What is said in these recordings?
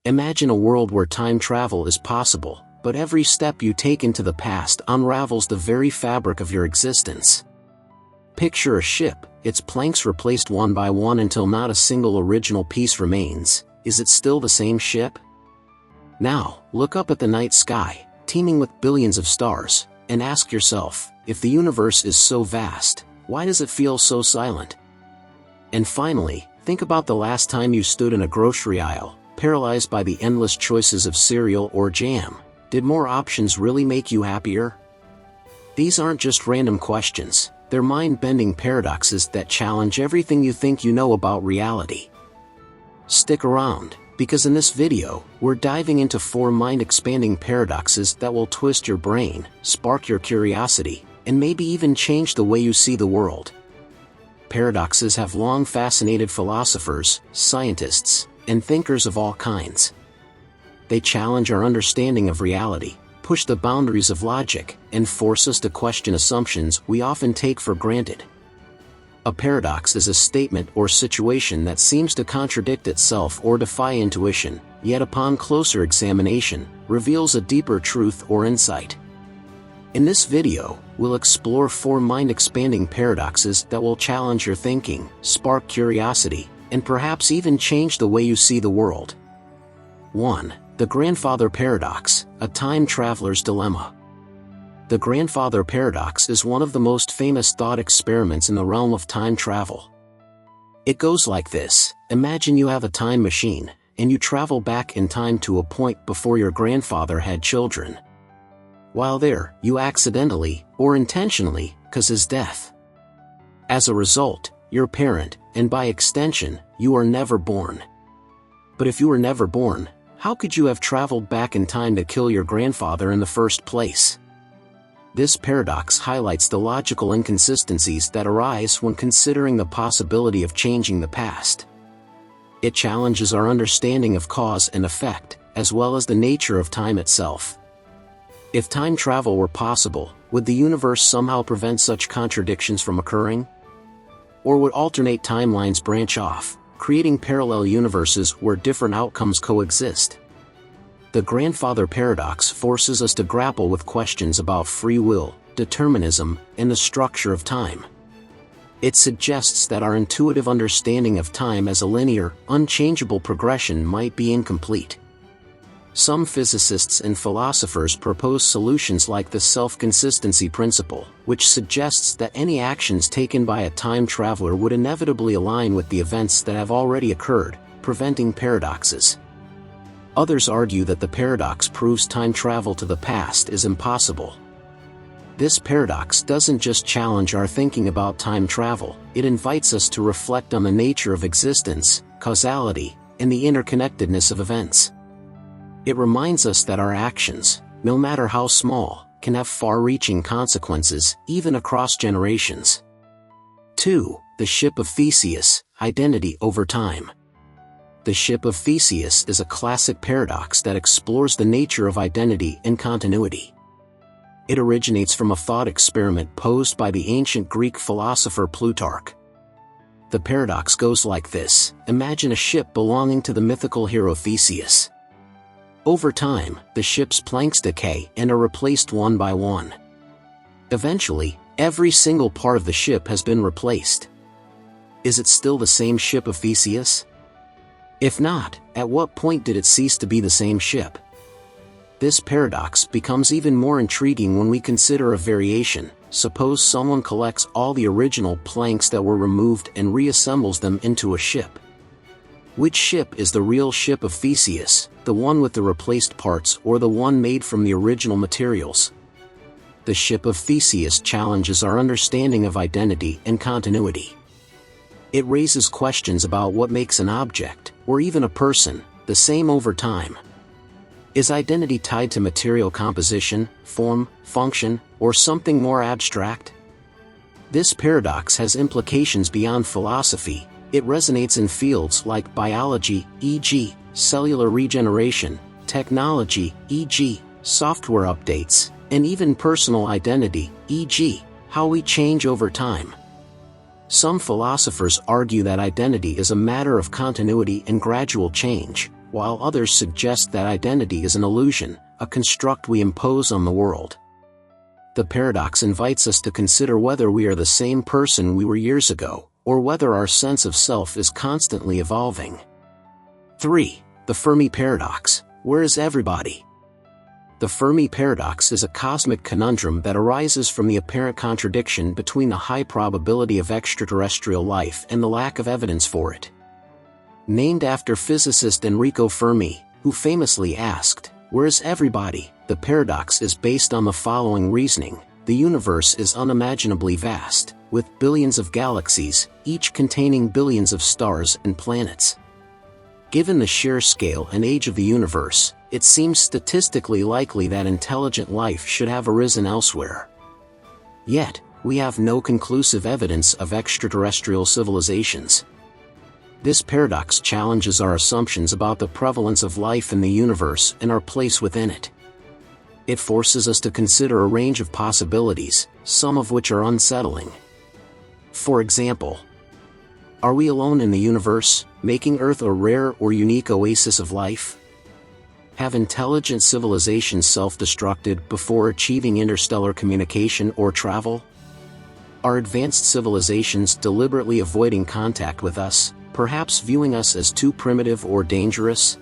Imagine a world where time travel is possible, but every step you take into the past unravels the very fabric of your existence. Picture a ship, its planks replaced one by one until not a single original piece remains. Is it still the same ship? Now, look up at the night sky, teeming with billions of stars, and ask yourself, if the universe is so vast, why does it feel so silent? And finally, think about the last time you stood in a grocery aisle, paralyzed by the endless choices of cereal or jam. Did more options really make you happier? These aren't just random questions, they're mind-bending paradoxes that challenge everything you think you know about reality. Stick around, because in this video, we're diving into 4 mind-expanding paradoxes that will twist your brain, spark your curiosity, and maybe even change the way you see the world. Paradoxes have long fascinated philosophers, scientists, and thinkers of all kinds. They challenge our understanding of reality, push the boundaries of logic, and force us to question assumptions we often take for granted. A paradox is a statement or situation that seems to contradict itself or defy intuition, yet upon closer examination, reveals a deeper truth or insight. In this video, we'll explore 4 mind-expanding paradoxes that will challenge your thinking, spark curiosity, and perhaps even change the way you see the world. 1. The Grandfather Paradox, a time traveler's dilemma. The Grandfather Paradox is one of the most famous thought experiments in the realm of time travel. It goes like this: imagine you have a time machine, and you travel back in time to a point before your grandfather had children. While there, you accidentally, or intentionally, cause his death. As a result, your parent, and by extension, you are never born. But if you were never born, how could you have traveled back in time to kill your grandfather in the first place? This paradox highlights the logical inconsistencies that arise when considering the possibility of changing the past. It challenges our understanding of cause and effect, as well as the nature of time itself. If time travel were possible, would the universe somehow prevent such contradictions from occurring? Or would alternate timelines branch off, creating parallel universes where different outcomes coexist? The Grandfather Paradox forces us to grapple with questions about free will, determinism, and the structure of time. It suggests that our intuitive understanding of time as a linear, unchangeable progression might be incomplete. Some physicists and philosophers propose solutions like the self-consistency principle, which suggests that any actions taken by a time traveler would inevitably align with the events that have already occurred, preventing paradoxes. Others argue that the paradox proves time travel to the past is impossible. This paradox doesn't just challenge our thinking about time travel, it invites us to reflect on the nature of existence, causality, and the interconnectedness of events. It reminds us that our actions, no matter how small, can have far-reaching consequences, even across generations. 2. The Ship of Theseus, identity over time. The Ship of Theseus is a classic paradox that explores the nature of identity and continuity. It originates from a thought experiment posed by the ancient Greek philosopher Plutarch. The paradox goes like this: imagine a ship belonging to the mythical hero Theseus. Over time, the ship's planks decay and are replaced one by one. Eventually, every single part of the ship has been replaced. Is it still the same ship of Theseus? If not, at what point did it cease to be the same ship? This paradox becomes even more intriguing when we consider a variation. Suppose someone collects all the original planks that were removed and reassembles them into a ship. Which ship is the real ship of Theseus, the one with the replaced parts or the one made from the original materials? The Ship of Theseus challenges our understanding of identity and continuity. It raises questions about what makes an object, or even a person, the same over time. Is identity tied to material composition, form, function, or something more abstract? This paradox has implications beyond philosophy. It resonates in fields like biology, e.g., cellular regeneration, technology, e.g., software updates, and even personal identity, e.g., how we change over time. Some philosophers argue that identity is a matter of continuity and gradual change, while others suggest that identity is an illusion, a construct we impose on the world. The paradox invites us to consider whether we are the same person we were years ago, or whether our sense of self is constantly evolving. 3. The Fermi Paradox. Where is everybody? The Fermi Paradox is a cosmic conundrum that arises from the apparent contradiction between the high probability of extraterrestrial life and the lack of evidence for it. Named after physicist Enrico Fermi, who famously asked, "Where is everybody?" the paradox is based on the following reasoning: the universe is unimaginably vast, with billions of galaxies, each containing billions of stars and planets. Given the sheer scale and age of the universe, it seems statistically likely that intelligent life should have arisen elsewhere. Yet, we have no conclusive evidence of extraterrestrial civilizations. This paradox challenges our assumptions about the prevalence of life in the universe and our place within it. It forces us to consider a range of possibilities, some of which are unsettling. For example, are we alone in the universe, making Earth a rare or unique oasis of life? Have intelligent civilizations self-destructed before achieving interstellar communication or travel? Are advanced civilizations deliberately avoiding contact with us, perhaps viewing us as too primitive or dangerous?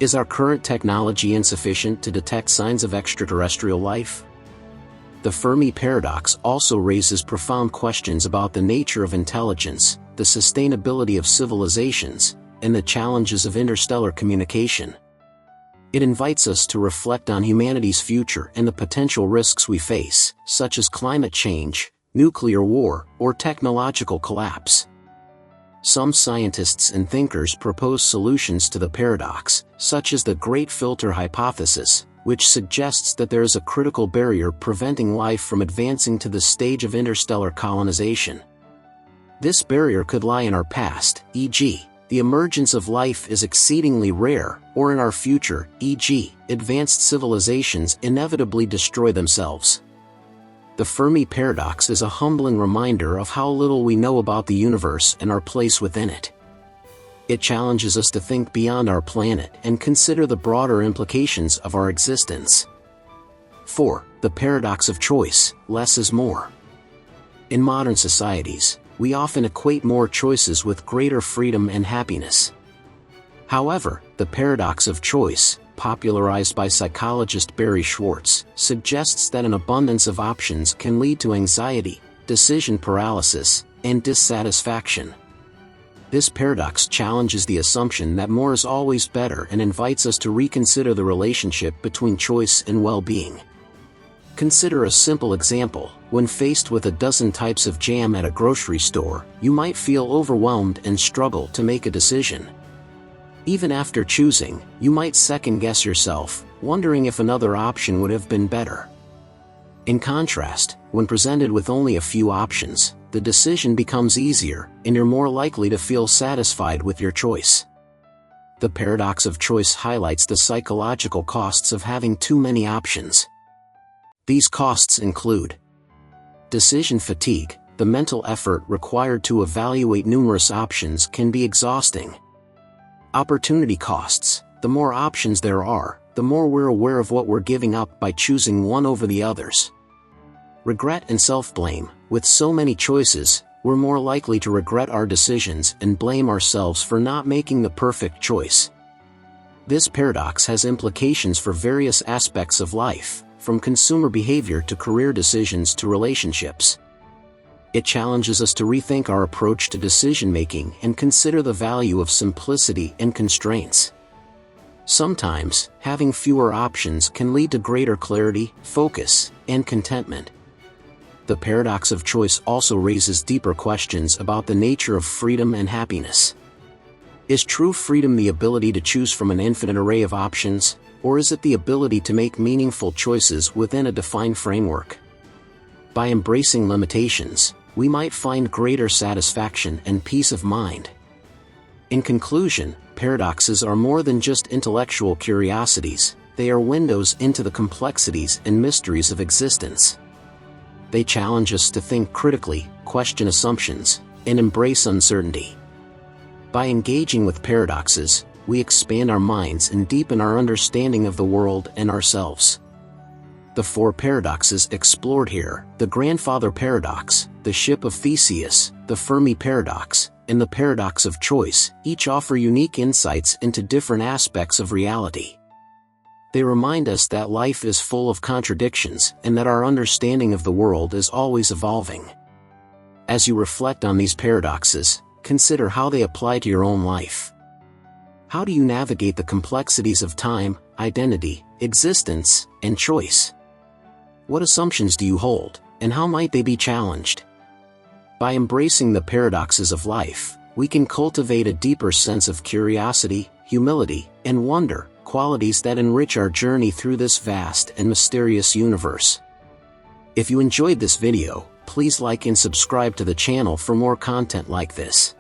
Is our current technology insufficient to detect signs of extraterrestrial life? The Fermi Paradox also raises profound questions about the nature of intelligence, the sustainability of civilizations, and the challenges of interstellar communication. It invites us to reflect on humanity's future and the potential risks we face, such as climate change, nuclear war, or technological collapse. Some scientists and thinkers propose solutions to the paradox, such as the Great Filter hypothesis, which suggests that there is a critical barrier preventing life from advancing to the stage of interstellar colonization. This barrier could lie in our past, e.g., the emergence of life is exceedingly rare, or in our future, e.g., advanced civilizations inevitably destroy themselves. The Fermi Paradox is a humbling reminder of how little we know about the universe and our place within it. It challenges us to think beyond our planet and consider the broader implications of our existence. 4. The Paradox of Choice. Less is more. In modern societies, we often equate more choices with greater freedom and happiness. However, the paradox of choice, popularized by psychologist Barry Schwartz, suggests that an abundance of options can lead to anxiety, decision paralysis, and dissatisfaction. This paradox challenges the assumption that more is always better and invites us to reconsider the relationship between choice and well-being. Consider a simple example. When faced with a dozen types of jam at a grocery store, you might feel overwhelmed and struggle to make a decision. Even after choosing, you might second-guess yourself, wondering if another option would have been better. In contrast, when presented with only a few options, the decision becomes easier, and you're more likely to feel satisfied with your choice. The paradox of choice highlights the psychological costs of having too many options. These costs include decision fatigue. The mental effort required to evaluate numerous options can be exhausting. Opportunity costs. The more options there are, the more we're aware of what we're giving up by choosing one over the others. Regret and self-blame. With so many choices, we're more likely to regret our decisions and blame ourselves for not making the perfect choice. This paradox has implications for various aspects of life, from consumer behavior to career decisions to relationships. It challenges us to rethink our approach to decision-making and consider the value of simplicity and constraints. Sometimes, having fewer options can lead to greater clarity, focus, and contentment. The paradox of choice also raises deeper questions about the nature of freedom and happiness. Is true freedom the ability to choose from an infinite array of options, or is it the ability to make meaningful choices within a defined framework? By embracing limitations, we might find greater satisfaction and peace of mind. In conclusion, paradoxes are more than just intellectual curiosities, they are windows into the complexities and mysteries of existence. They challenge us to think critically, question assumptions, and embrace uncertainty. By engaging with paradoxes, we expand our minds and deepen our understanding of the world and ourselves. The 4 paradoxes explored here, the grandfather paradox, the ship of Theseus, the Fermi paradox, and the paradox of choice, each offer unique insights into different aspects of reality. They remind us that life is full of contradictions and that our understanding of the world is always evolving. As you reflect on these paradoxes, consider how they apply to your own life. How do you navigate the complexities of time, identity, existence, and choice? What assumptions do you hold, and how might they be challenged? By embracing the paradoxes of life, we can cultivate a deeper sense of curiosity, humility, and wonder, qualities that enrich our journey through this vast and mysterious universe. If you enjoyed this video, please like and subscribe to the channel for more content like this.